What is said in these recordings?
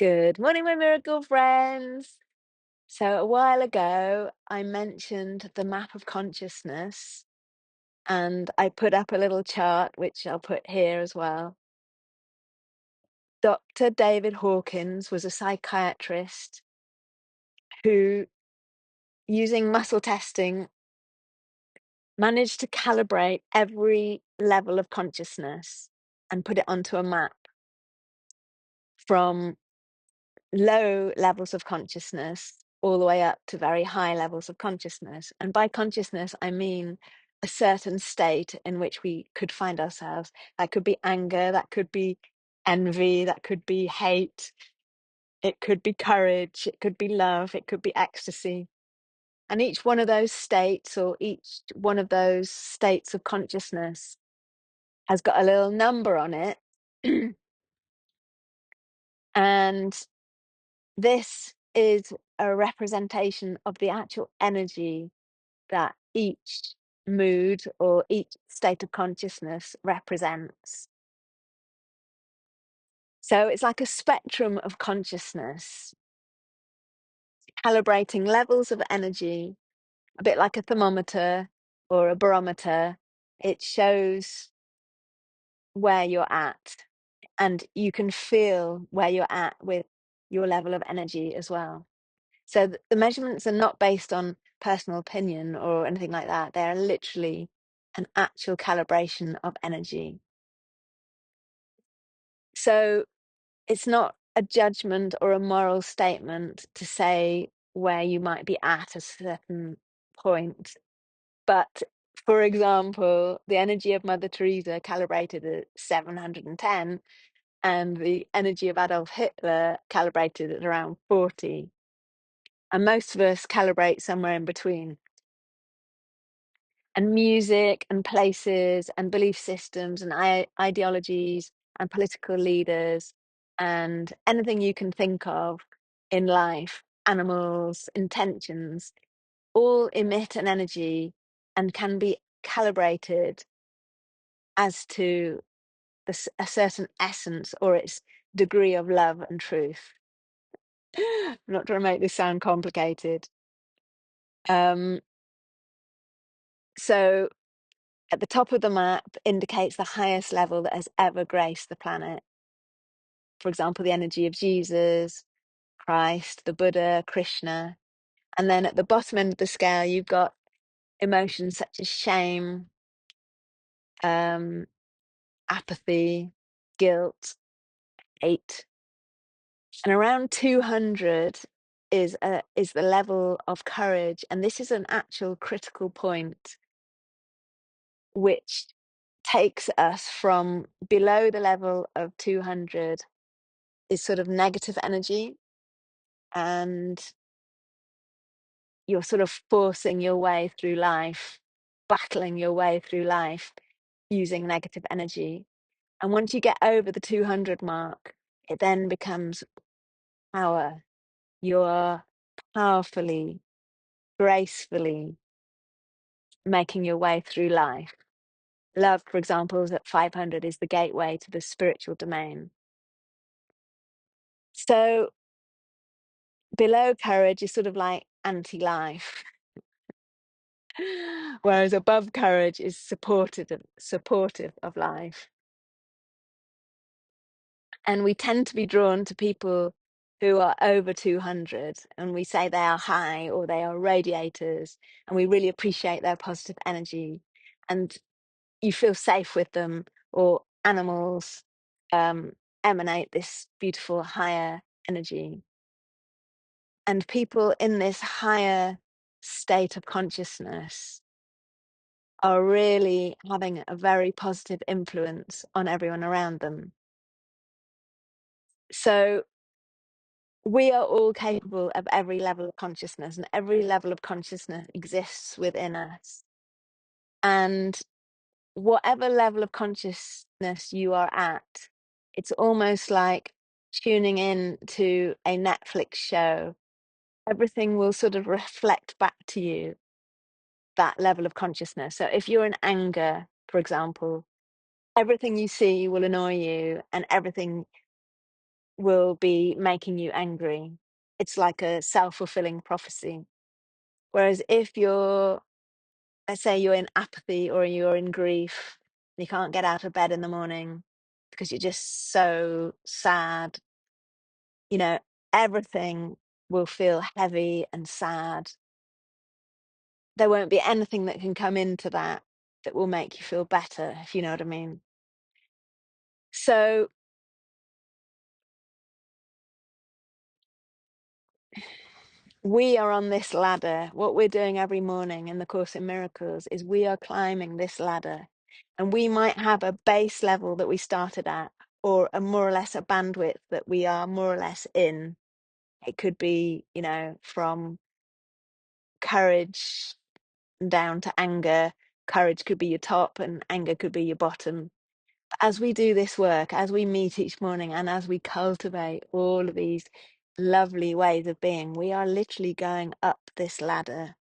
Good morning, my miracle friends. So, a while ago, I mentioned the map of consciousness, and I put up a little chart, which I'll put here as well. Dr. David Hawkins was a psychiatrist who, using muscle testing, managed to calibrate every level of consciousness and put it onto a map from low levels of consciousness all the way up to very high levels of consciousness. And by consciousness, I mean a certain state in which we could find ourselves. That could be anger, that could be envy, that could be hate, it could be courage, it could be love, it could be ecstasy. And each one of those states, or each one of those states of consciousness, has got a little number on it. And this is a representation of the actual energy that each mood or each state of consciousness represents. So it's like a spectrum of consciousness, calibrating levels of energy, a bit like a thermometer or a barometer. It shows where you're at, and you can feel where you're at with your level of energy as well. So the measurements are not based on personal opinion or anything like that. They're literally an actual calibration of energy. So it's not a judgment or a moral statement to say where you might be at a certain point. But for example, the energy of Mother Teresa calibrated at 710, and the energy of Adolf Hitler calibrated at around 40. And most of us calibrate somewhere in between. And music and places and belief systems and ideologies and political leaders and anything you can think of in life, animals, intentions, all emit an energy and can be calibrated as to a certain essence or its degree of love and truth. I'm not trying to make this sound complicated. Um, so at the top of the map indicates the highest level that has ever graced the planet. For example, the energy of Jesus, Christ, the Buddha, Krishna. And then at the bottom end of the scale, you've got emotions such as shame, apathy, guilt, hate. And around 200 is the level of courage. And this is an actual critical point, which takes us from below the level of 200 is sort of negative energy, and you're sort of forcing your way through life, battling your way through life using negative energy. And once you get over the 200 mark, it then becomes power. You're powerfully, gracefully making your way through life. Love, for example, is at 500, is the gateway to the spiritual domain. So below courage is sort of like anti-life, whereas above courage is supportive of life. And we tend to be drawn to people who are over 200, and we say they are high or they are radiators, and we really appreciate their positive energy, and you feel safe with them. Or animals emanate this beautiful higher energy. And people in this higher state of consciousness are really having a very positive influence on everyone around them. So we are all capable of every level of consciousness, and every level of consciousness exists within us. And whatever level of consciousness you are at, it's almost like tuning in to a Netflix show. Everything will sort of reflect back to you that level of consciousness. So if you're in anger, for example, everything you see will annoy you, and everything will be making you angry. It's like a self-fulfilling prophecy. Whereas if you're, let's say you're in apathy or you're in grief, you can't get out of bed in the morning because you're just so sad, you know, everything will feel heavy and sad. There won't be anything that can come into that that will make you feel better, if you know what I mean. So we are on this ladder. What we're doing every morning in the Course in Miracles is we are climbing this ladder. And we might have a base level that we started at, or a more or less a bandwidth that we are more or less in. It could be, you know, from courage down to anger. Courage could be your top and anger could be your bottom. As we do this work, as we meet each morning, and as we cultivate all of these lovely ways of being, we are literally going up this ladder.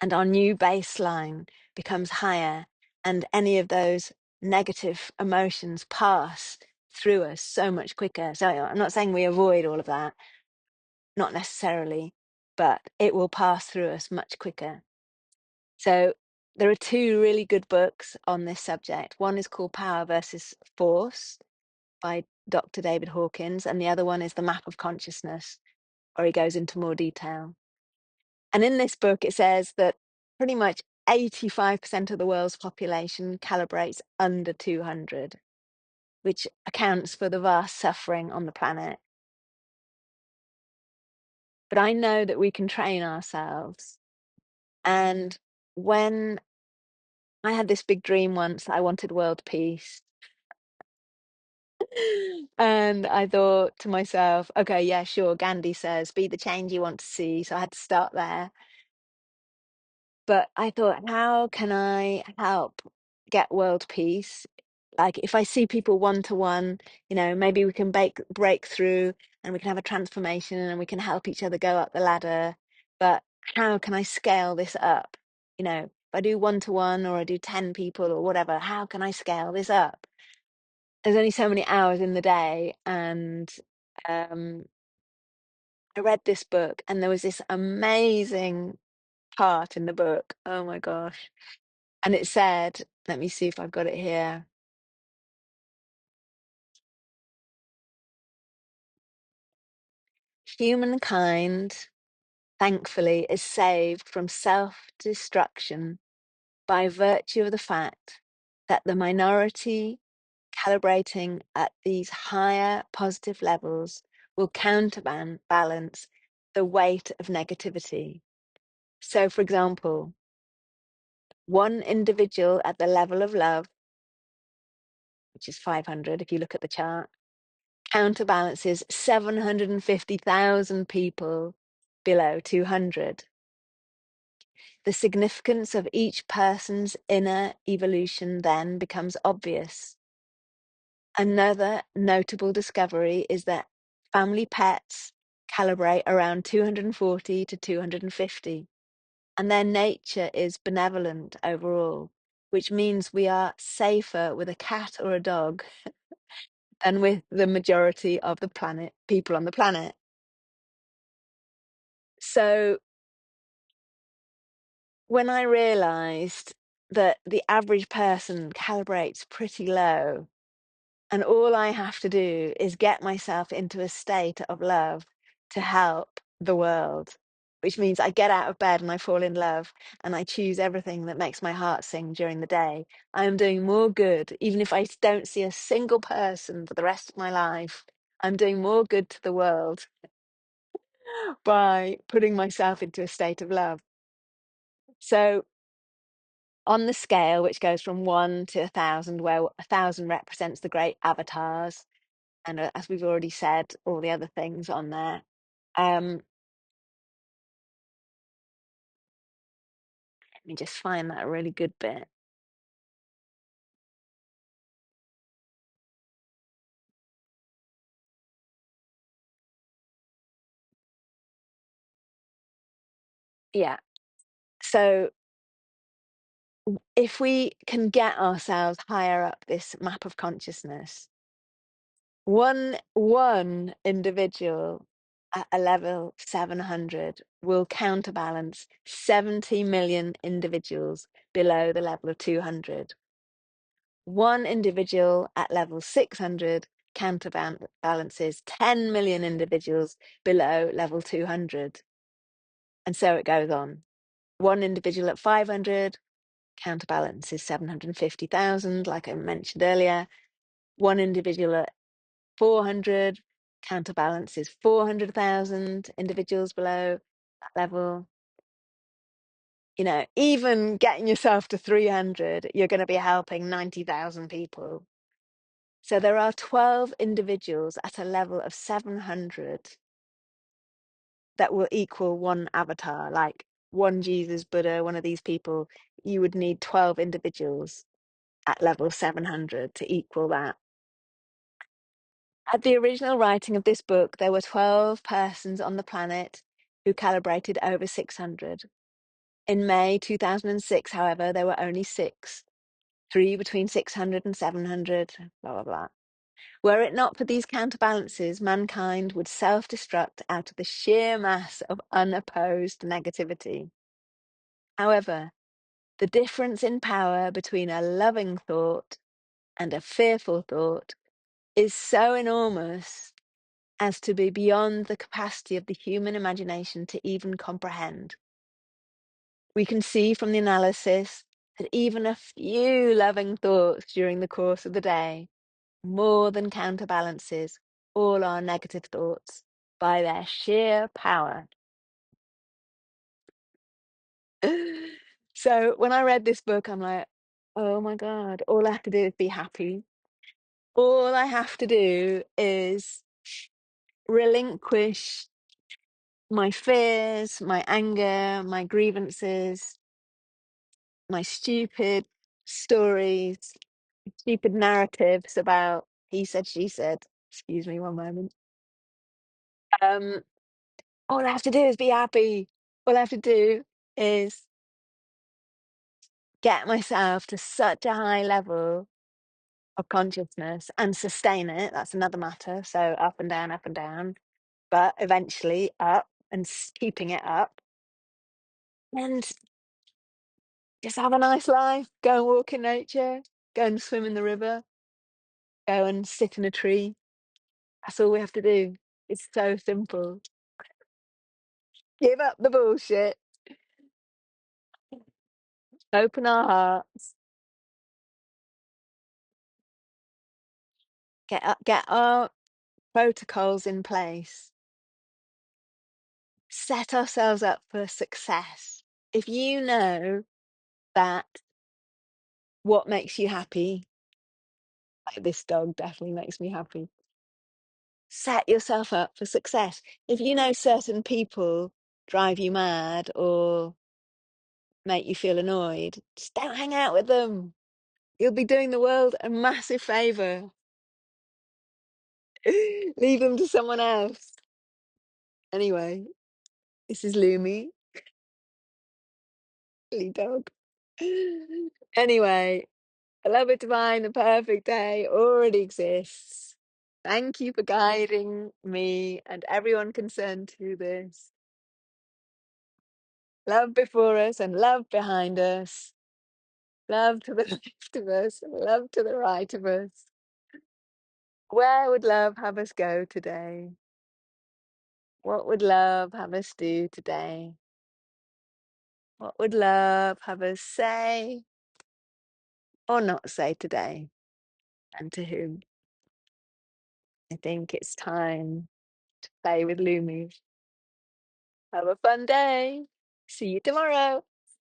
And our new baseline becomes higher, and any of those negative emotions pass through us so much quicker. So I'm not saying we avoid all of that, not necessarily, but it will pass through us much quicker. So there are two really good books on this subject. One is called Power versus Force by Dr. David Hawkins, and the other one is The Map of Consciousness, where he goes into more detail. And in this book, it says that pretty much 85% of the world's population calibrates under 200, which accounts for the vast suffering on the planet. But I know that we can train ourselves. And when I had this big dream once, I wanted world peace. And I thought to myself, okay, yeah, sure. Gandhi says, be the change you want to see. So I had to start there. But I thought, how can I help get world peace? Like, if I see people one to one, you know, maybe we can break through and we can have a transformation and we can help each other go up the ladder. But how can I scale this up? You know, if I do one to one or I do 10 people or whatever, how can I scale this up? There's only so many hours in the day. And um, I read this book and there was this amazing part in the book. Oh my gosh. And it said, let me see if I've got it here. Humankind, thankfully, is saved from self-destruction by virtue of the fact that the minority calibrating at these higher positive levels will counterbalance the weight of negativity. So, for example, one individual at the level of love, which is 500 if you look at the chart, counterbalances 750,000 people below 200. The significance of each person's inner evolution then becomes obvious. Another notable discovery is that family pets calibrate around 240 to 250, and their nature is benevolent overall, which means we are safer with a cat or a dog than with the majority of the planet, people on the planet. So when I realized that the average person calibrates pretty low, and all I have to do is get myself into a state of love to help the world, which means I get out of bed and I fall in love and I choose everything that makes my heart sing during the day. I am doing more good, even if I don't see a single person for the rest of my life. I'm doing more good to the world by putting myself into a state of love. So on the scale, which goes from 1 to 1,000, where 1,000 represents the great avatars, and as we've already said, all the other things on there. Let me just find that a really good bit. Yeah. So if we can get ourselves higher up this map of consciousness, One individual at a level 700 will counterbalance 70 million individuals below the level of 200. One individual at level 600 counterbalances 10 million individuals below level 200. And so it goes on. One individual at 500 counterbalances 750,000, like I mentioned earlier. One individual at 400 counterbalances 400,000 individuals below that level. You know, even getting yourself to 300, you're going to be helping 90,000 people. So there are 12 individuals at a level of 700 that will equal one avatar, like one Jesus, Buddha, one of these people. You would need 12 individuals at level 700 to equal that. At the original writing of this book, there were 12 persons on the planet who calibrated over 600. In May 2006, however, there were only 6, 3 between 600 and 700, blah, blah, blah. Were it not for these counterbalances, mankind would self-destruct out of the sheer mass of unopposed negativity. However, the difference in power between a loving thought and a fearful thought is so enormous as to be beyond the capacity of the human imagination to even comprehend. We can see from the analysis that even a few loving thoughts during the course of the day more than counterbalances all our negative thoughts by their sheer power. So when I read this book, I'm like, oh my God, all I have to do is be happy. All I have to do is relinquish my fears, my anger, my grievances, my stupid stories, stupid narratives about he said, she said. Excuse me one moment. Um, all I have to do is be happy. All I have to do is get myself to such a high level of consciousness and sustain it. That's another matter. So up and down, but eventually up and keeping it up. And just have a nice life. Go and walk in nature. Go and swim in the river. Go and sit in a tree. That's all we have to do. It's so simple. Give up the bullshit. Open our hearts. Get our protocols in place. Set ourselves up for success. If you know that what makes you happy, like this dog definitely makes me happy, set yourself up for success. If you know certain people drive you mad or make you feel annoyed, just don't hang out with them. You'll be doing the world a massive favor. Leave them to someone else. Anyway, this is Lumi, silly dog. Anyway, beloved divine, the perfect day already exists. Thank you for guiding me and everyone concerned to this. Love before us and love behind us. Love to the left of us and love to the right of us. Where would love have us go today? What would love have us do today? What would love have us say or not say today? And to whom? I think it's time to play with Lumi. Have a fun day. See you tomorrow.